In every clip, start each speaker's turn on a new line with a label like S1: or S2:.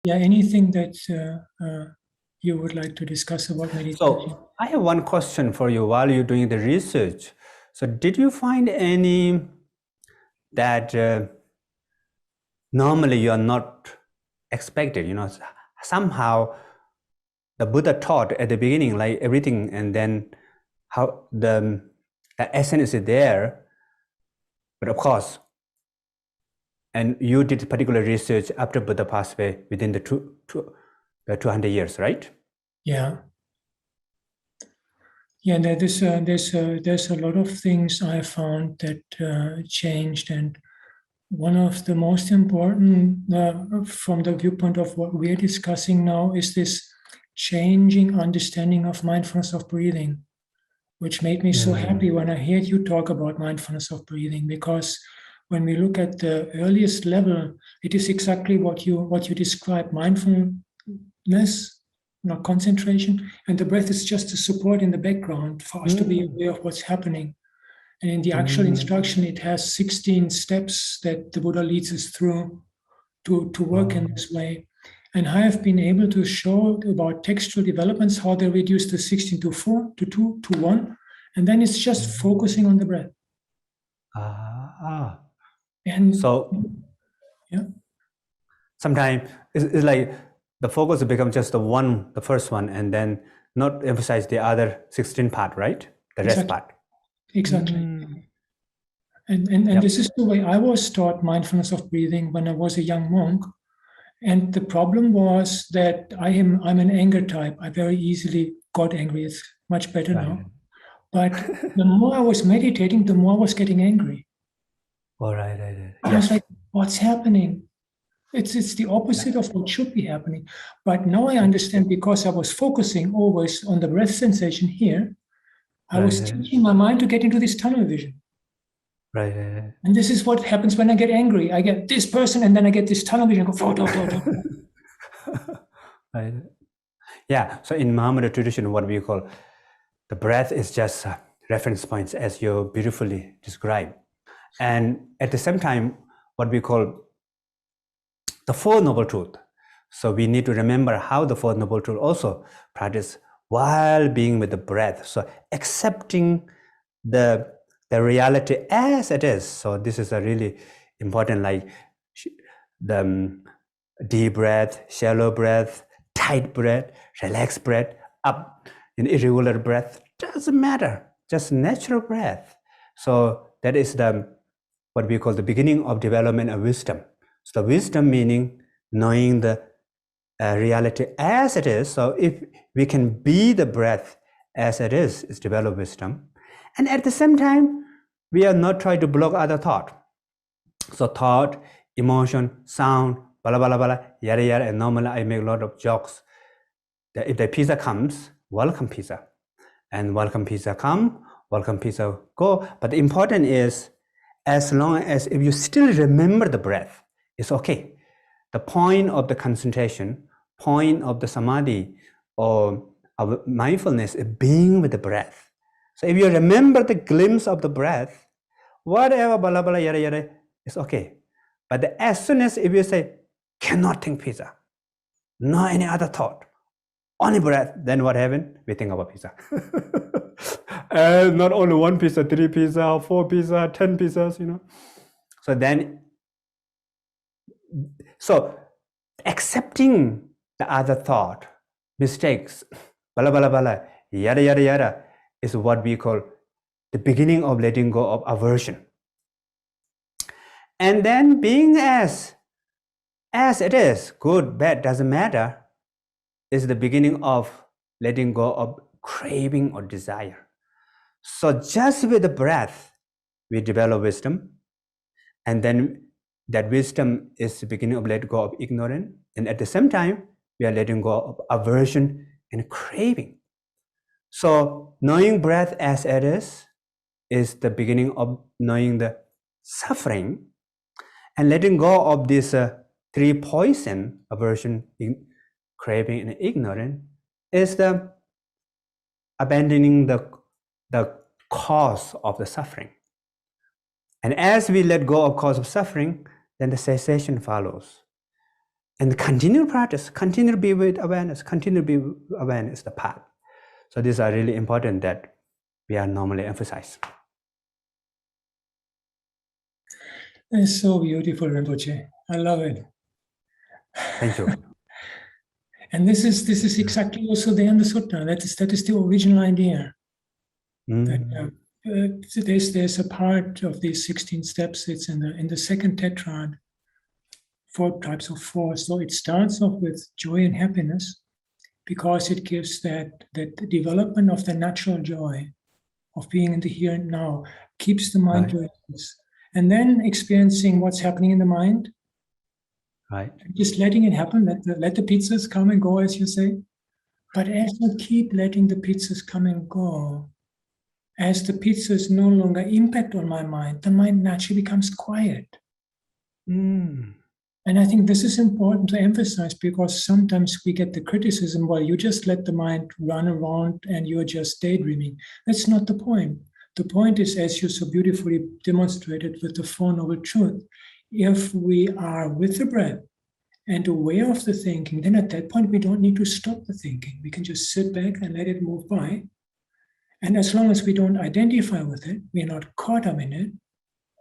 S1: Yeah, anything that you would like to discuss about meditation?
S2: So I have one question for you while you're doing the research. So did you find any that normally you are not expected, somehow the Buddha taught at the beginning, like everything, and then how the essence is there, but of course, and you did particular research after Buddha passed away within the 200 years, right?
S1: Yeah. Yeah, there's a lot of things I found that changed, and one of the most important, from the viewpoint of what we're discussing now, is this changing understanding of mindfulness of breathing, which made me so happy when I heard you talk about mindfulness of breathing, because when we look at the earliest level, it is exactly what you described: mindfulness, not concentration, and the breath is just a support in the background for us to be aware of what's happening. And in the actual instruction, it has 16 steps that the Buddha leads us through to work in this way. And I have been able to show about textual developments, how they reduce the 16 to 4, to 2, to 1. And then it's just focusing on the breath. And
S2: so
S1: yeah,
S2: sometimes it's like the focus becomes just the first one, and then not emphasize the other 16 part, right? The rest part.
S1: Exactly. And
S2: Yep.
S1: this is the way I was taught mindfulness of breathing when I was a young monk. And the problem was that I'm an anger type. I very easily got angry. It's much better now. But the more I was meditating, the more I was getting angry.
S2: All right.
S1: I was like, what's happening? It's the opposite of what should be happening. But now I understand, because I was focusing always on the breath sensation here, I was teaching my mind to get into this tunnel vision.
S2: Right.
S1: And this is what happens when I get angry. I get this person, and then I get this tunnel vision. I go,
S2: Right. Yeah. So in Mahamudra tradition, what we call the breath is just reference points, as you beautifully described. And at the same time, what we call the Four Noble Truth. So we need to remember how the Four Noble Truth also practice while being with the breath. So accepting the reality as it is. So this is a really important, like the deep breath, shallow breath, tight breath, relaxed breath, up in irregular breath, doesn't matter, just natural breath. So that is what we call the beginning of development of wisdom. So the wisdom meaning knowing the reality as it is. So if we can be the breath as it is develop wisdom. And at the same time, we are not trying to block other thought. So thought, emotion, sound, blah, blah, blah, blah, yada, yada. And normally I make a lot of jokes that if the pizza comes, welcome pizza. And welcome pizza come, welcome pizza go. But the important is, as long as if you still remember the breath, it's okay. The point of the concentration, point of the samadhi or of mindfulness is being with the breath. So if you remember the glimpse of the breath, whatever, blah, blah, yada, yada, it's okay. But as soon as if you say, cannot think pizza, no any other thought, only breath, then what happened? We think about pizza. And not only one pizza, 3 pizza, 4 pizza, 10 pizzas, So then, so accepting the other thought, mistakes, blah, blah, blah, yada, yada, yada, is what we call the beginning of letting go of aversion. And then being as it is, good, bad, doesn't matter, is the beginning of letting go of craving or desire. So just with the breath, we develop wisdom. And then that wisdom is the beginning of letting go of ignorance. And at the same time, we are letting go of aversion and craving. So knowing breath as it is the beginning of knowing the suffering. And letting go of this 3 poison, aversion, craving, and ignorance, is the abandoning the cause of the suffering. And as we let go of cause of suffering, then the cessation follows. And continue practice, continue to be with awareness, continue to be with awareness, the path. So these are really important that we are normally emphasize.
S1: It's so beautiful, Rinpoche. I love it.
S2: Thank you.
S1: And this is exactly also the end of the sutta. That is the original idea. That, there's a part of these 16 steps. It's in the second tetrad, 4 types of force. So it starts off with joy and happiness, because it gives that development of the natural joy of being in the here and now, keeps the mind
S2: Right.
S1: joyous. And then experiencing what's happening in the mind,
S2: Right.
S1: just letting it happen, let the pizzas come and go, as you say. But as you keep letting the pizzas come and go, as the pizzas no longer impact on my mind, the mind naturally becomes quiet. And I think this is important to emphasize, because sometimes we get the criticism, well, you just let the mind run around and you're just daydreaming. That's not the point. The point is, as you so beautifully demonstrated with the Four Noble Truths, if we are with the breath and aware of the thinking, then at that point, we don't need to stop the thinking. We can just sit back and let it move by. And as long as we don't identify with it, we're not caught up in it,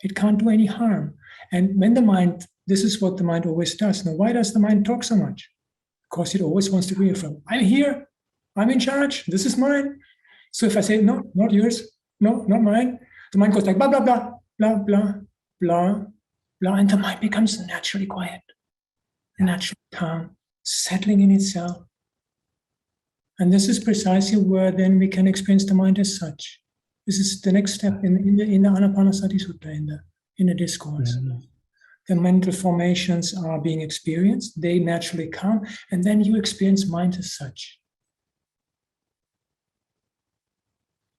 S1: it can't do any harm. And when the mind, this is what the mind always does. Now, why does the mind talk so much? Because it always wants to reaffirm, I'm here, I'm in charge, this is mine. So if I say, no, not yours, no, not mine, the mind goes like blah, blah, blah, blah, blah, blah, blah, and the mind becomes naturally quiet, naturally calm, settling in itself. And this is precisely where then we can experience the mind as such. This is the next step in the Anapanasati Sutta, in the discourse. The mental formations are being experienced, they naturally come, and then you experience mind as such.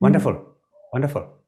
S2: Wonderful, wonderful.